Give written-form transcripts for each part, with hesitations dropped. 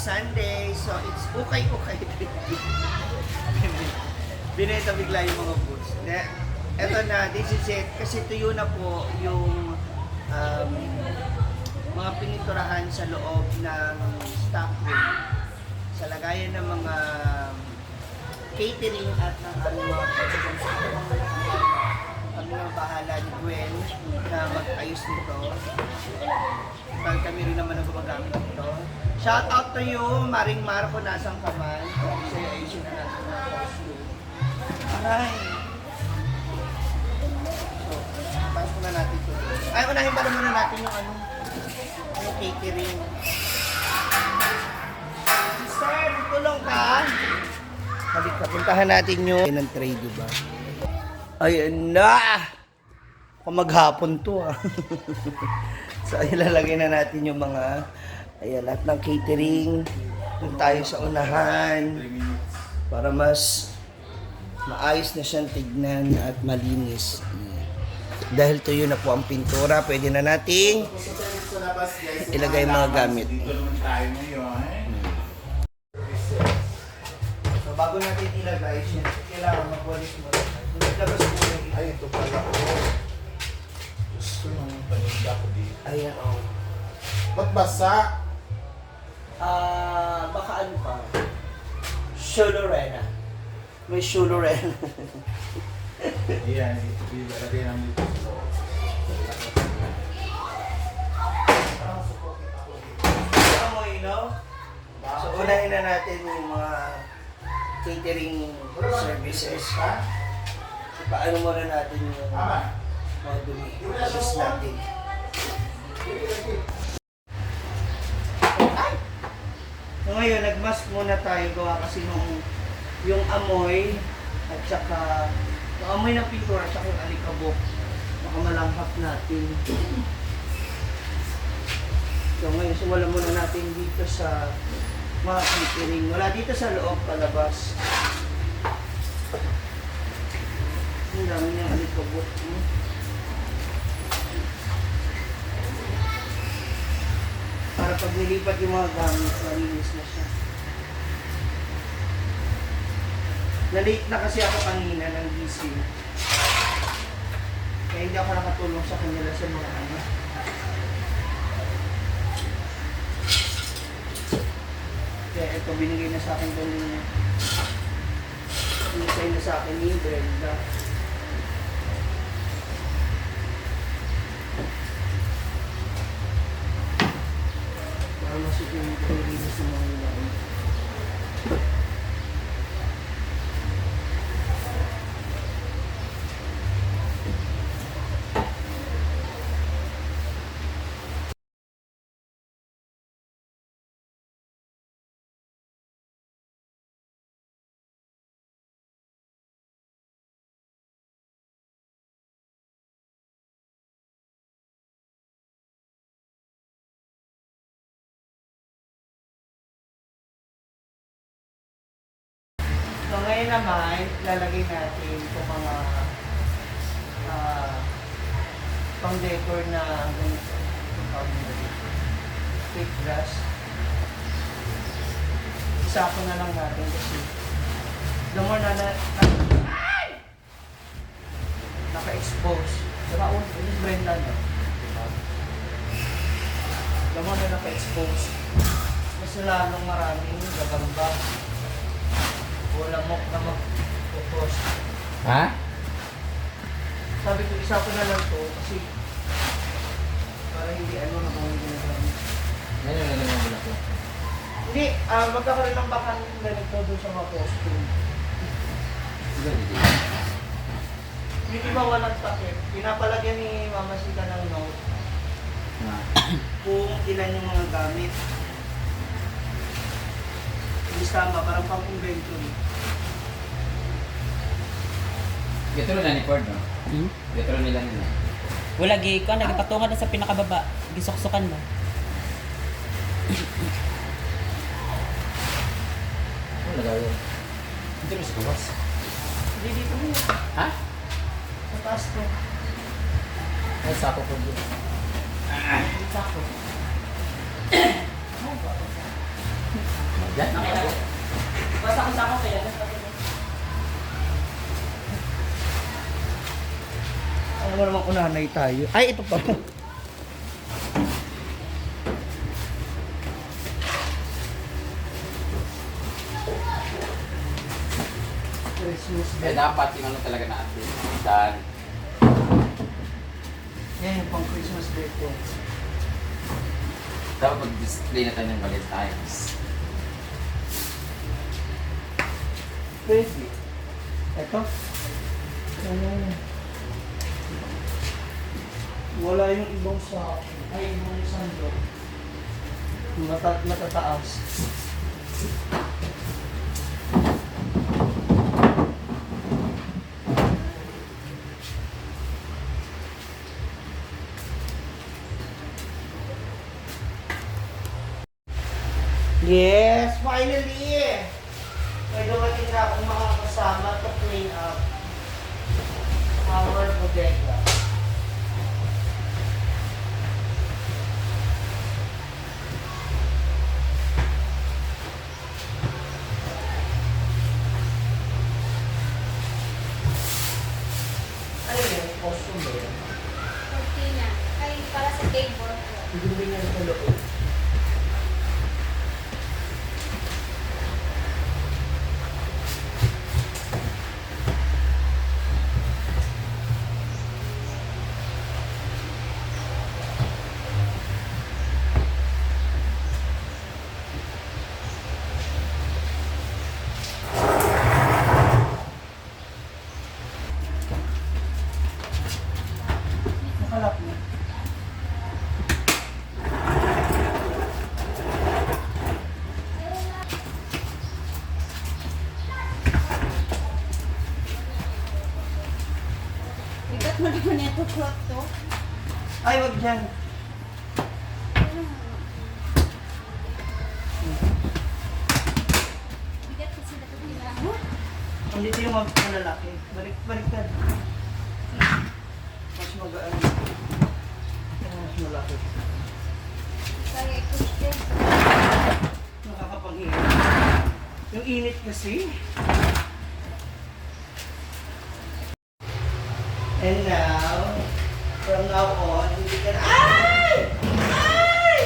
Sunday. So, it's ukay-ukay. Binenta bigla yung mga boots. Eto na, this is it. Kasi tuyo na po yung mga pininturahan sa loob ng stock room. Sa lagayan ng mga catering at ng mga kami ng bahala ni Gwen na mag-ayos nito. Dahil kami rin naman ang gumagamit nito. Shout out to you, Maring Marco, nasang ka man. Kasi ayusin na natin ang costume. Aray! So, tapos muna natin ito. Ay, unahin ba naman natin yung yung catering. Sir, tulong ka! Halika, puntahan natin yung ng tray, diba? Ayan na! Kung maghapon to So, ilalagay na natin yung mga lahat ng catering. Doon tayo sa unahan para mas maayos na siyang tignan at malinis. Dahil tuyo na po ang pintura, pwede na nating ilagay mga gamit. So, bago natin ilagay, kailangan magwalis mo. Labas mo yung ay, ito pala ko. Gusto nung paninda ko dito. ayan, oh. Ba't basa? Baka ano pa? Shulorena. May Shulorena. Ayan, ito ilalagay namin dito. Amoy, no? So, unahin na natin yung mga catering services. Paano muna natin yung mga dumi. Tapos natin. So ngayon, nagmask muna tayo gawa kasi yung amoy at saka yung amoy ng pintura at saka yung alikabok. Baka malanghap natin. So ngayon, sumula muna natin dito sa mga catering. Wala dito sa loob, palabas. Ang dami niyang alikabok. Para pag nilipat yung mga gamit, malinis na siya. Na-late na kasi ako kanina ng gising. Kaya hindi ako nakatulong sa kanila sa mga ano. Kaya ito, binigay na sa akin doon binigay na sa akin ni Brenda. Para masukong ito rin sa mga ilan. So ngayon naman, lalagay natin itong mga pang-decor na ganito. Fake grass. Isa ko na lang natin kasi the more na naka-expose. Diba, yung Brenda no? The more na naka-expose, mas lalong maraming gagamba. Wala mo na mag-post. Ha? Sabi ko, isa ko na lang to kasi para hindi ano na kung hindi na Ngayon na naman wala ko. Hindi, magkakaroon lang baka ganito doon sa mga costume. Yung iba walang takip. Pinapalagyan ni Mama Sita ng note kung ilan yung mga gamit. Tama, parang pang-inventory. Gatro na ni Ford, no? Gatro nila nila. Wala, gi ko. Nagpatungan na sa pinakababa. Gisoksokan mo. Ano nagawin? Ito rin sa kawas. Hindi dito mo. Ha? Sa taas ko. Ay, sako po dito. Sa ako. Yan. Basta kung saan ko kaya. Alam mo naman kung nanay tayo. Ay, ito pa. Christmas Kaya dapat yung ano talaga natin. Dan. Yan yung pang Christmas dito. Dapat mag-display na tayo ng Valentine's. Pwede. Ito? Wala yung ibang sa ay ibang sando. Matataas. Yes, finally! May dumating na akong mga kasama to clean up our bodega. Ano yun? Costume ba yun? Cortina. Ay, para sa table ko. Hindi ba niya sa loob? Nakalap na. Bigat mo naman ito cloth to. Ay, wag dyan. Bigat kasi dapat kailangan. Andito yung mga lalaki. Baliktad. Mas magaan. Mas malaki. Kaya i-push ko. Nakakapanghingi. Yung init kasi. And now, from now on, hindi ka na... Ay! Ay!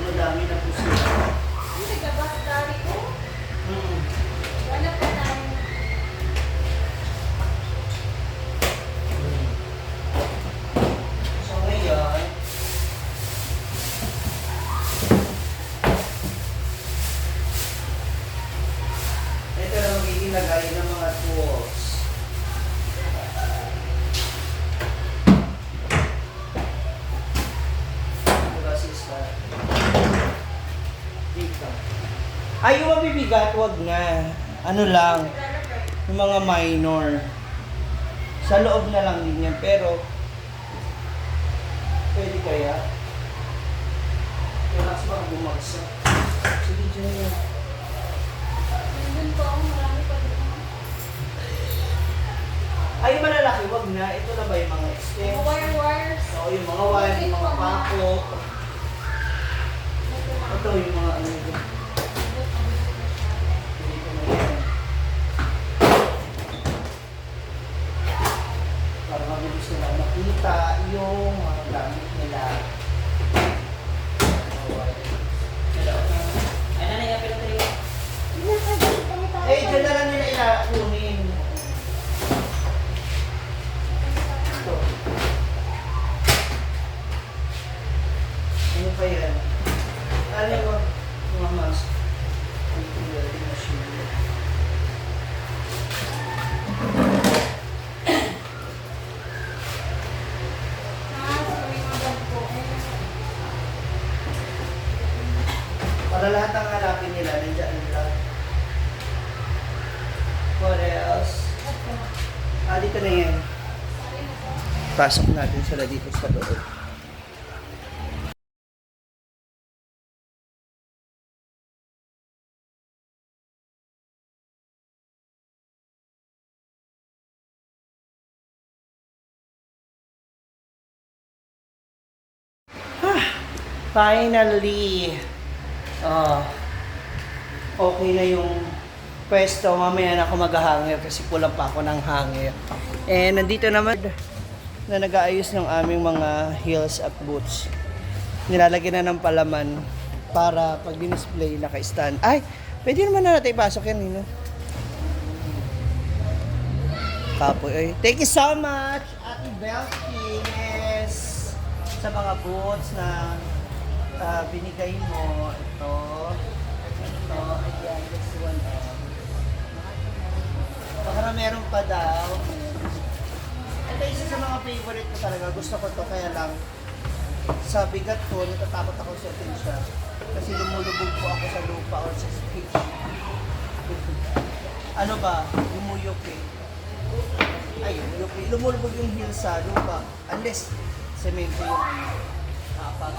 Madami na po sila. Ang nagabas dari ko. Mm. Wala pa tayo. So ngayon, ito na magiging lagay ng mga tools. Diba, sister? Dito. Ay, yung mabibigat, wag na. Ano lang, yung mga minor. Sa loob na lang din yan, pero pwede kaya? Relax ba ang bumagsak? Sige, dyan yan. Nandun po ako. Marami pa doon. Ay, malalaki, wag na. Ito na ba yung mga Mga extend? wires. Oo, yung mga wire, yung mga pako. Ito yung mga ano dyan. Dito na yan. Para mabilis nila makita yung mga gamit nila. Mga wire. Ay, nanay nga pero tayo. Eh, dyan na lang nila ilakunin. Ito. Ano pa yan? Ano mo? Mga mask. Ito yung machine. Sorry mga bag ko. Para lahat ng hanapin nila, nandiyan nila. What else? Dito na yan. Pasok natin sila dito sa loob. Finally, okay na yung pwesto. Mamaya na ako maghahangir kasi kulang pa ako ng hangir. And nandito naman na nag-aayos ng aming mga heels at boots. Nilalagyan na ng palaman para pag display naka-stand. Ay, pwede naman na natin ipasok yan, Nino. Kapoy. Ay, thank you so much, Ate Belkis, sa mga boots na binigay mo. Ito, ayan, this one. Baka meron pa daw. Ito isa sa mga favorite ko talaga. Gusto ko to, kaya lang sa bigat ko, natatakot ako suotin siya. Kasi lumulubog po ako sa lupa or sa stage. Ano ba? Lumuyok eh. Ay, lumulubog yung heel sa lupa. Unless, semento yung kapag.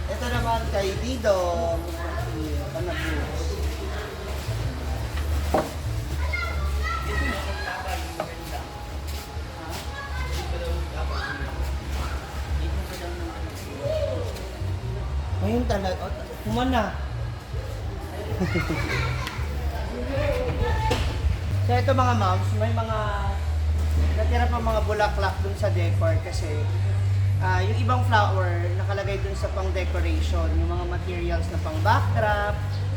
Ito naman kay Dido. Panabos. Ayun talaga. Kumana. So ito mga moms, may mga natira pa mga bulaklak dun sa decor kasi yung ibang flower nakalagay dun sa pang decoration, yung mga materials na pang backdrop,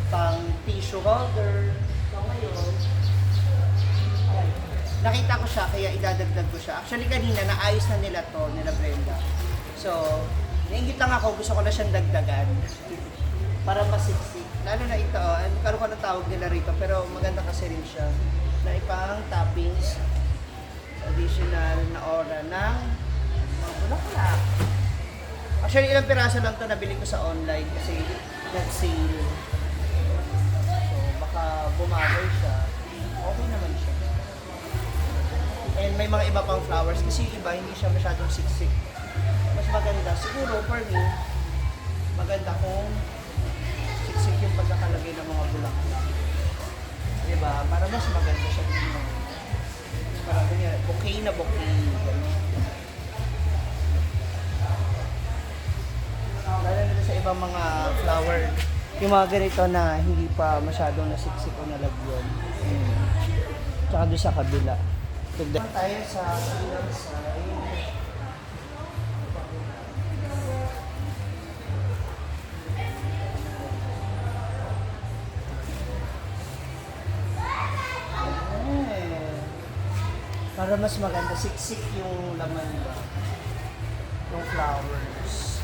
pang tissue holder. So ngayon, nakita ko siya kaya idadagdag ko siya. Actually kanina naayos na nila to, nila Brenda. So, nainggit lang ako, gusto ko na siyang dagdagan. Para masiksik. Lalo na ito, karoon ko na tawag nila rito, pero maganda kasi rin siya. Na ipang toppings, additional na aura ng mga bulaklak. Actually, ilang piraso lang to nabili ko sa online kasi nag-sale. So, baka bumagal siya. Okay naman siya. And may mga iba pang flowers kasi yung iba hindi siya masyadong siksik. Mas maganda. Siguro, for me, maganda kung siksik yung pagkakalagay ng mga bulaklak. Diba? Para mas maganda siya dito. Parang ganyan, bouquet na bouquet. Lalo na sa ibang mga flower. Yung mga ganito na hindi pa masyadong nasiksik o nalagyan. Tsaka doon sa kabila. Tugda tayo sa kabilang side. Para mas maganda, siksik yung laman ba? Yung flowers.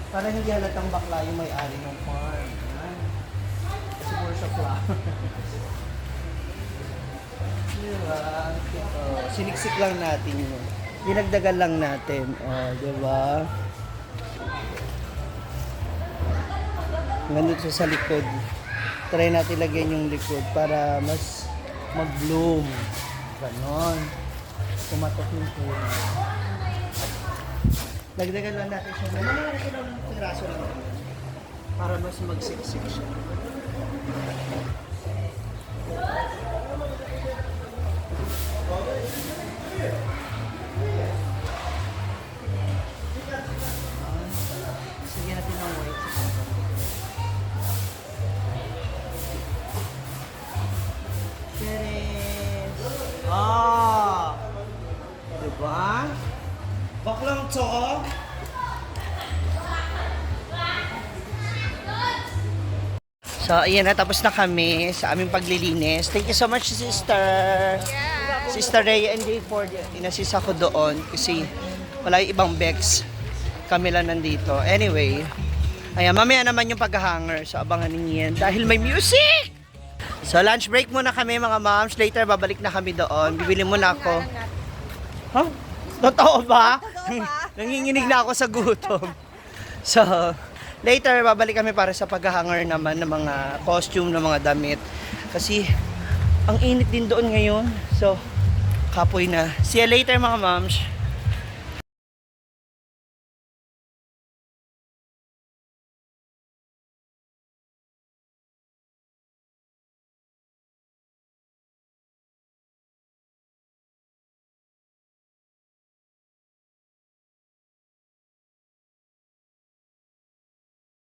Para hindi halatang bakla yung may-ari ng farm. Siguro sa flowers. Diba? Ito. Siniksik lang natin yun. Dinagdagan lang natin. O, diba? Ganito sa likod. Try natin lagyan yung likod para mas mag-bloom. Ganon. Kumatok yung puno. Nagdagan lang natin siya. Naman ko lang ng piraso lang. Para mas magsiksik siya. Sige natin ng white. Diba? Baklang to. So, ayan na. Tapos na kami sa aming paglilinis. Thank you so much, sister. Sister Rhea and Jay Ford. Inassist ako doon kasi wala yung ibang Bex. Kami lang nandito. Anyway, ayan. Mamaya naman yung pag-hanger. So, abangan ninyo yan. Dahil may music! So, lunch break muna kami mga moms. Later, babalik na kami doon. Bibili muna ako. Huh? Totoo ba? Nanginginig na ako sa gutom. So, later, babalik kami para sa pag-hanger naman ng mga costume, ng mga damit. Kasi, ang init din doon ngayon. So, kapoy na. See you later mga moms.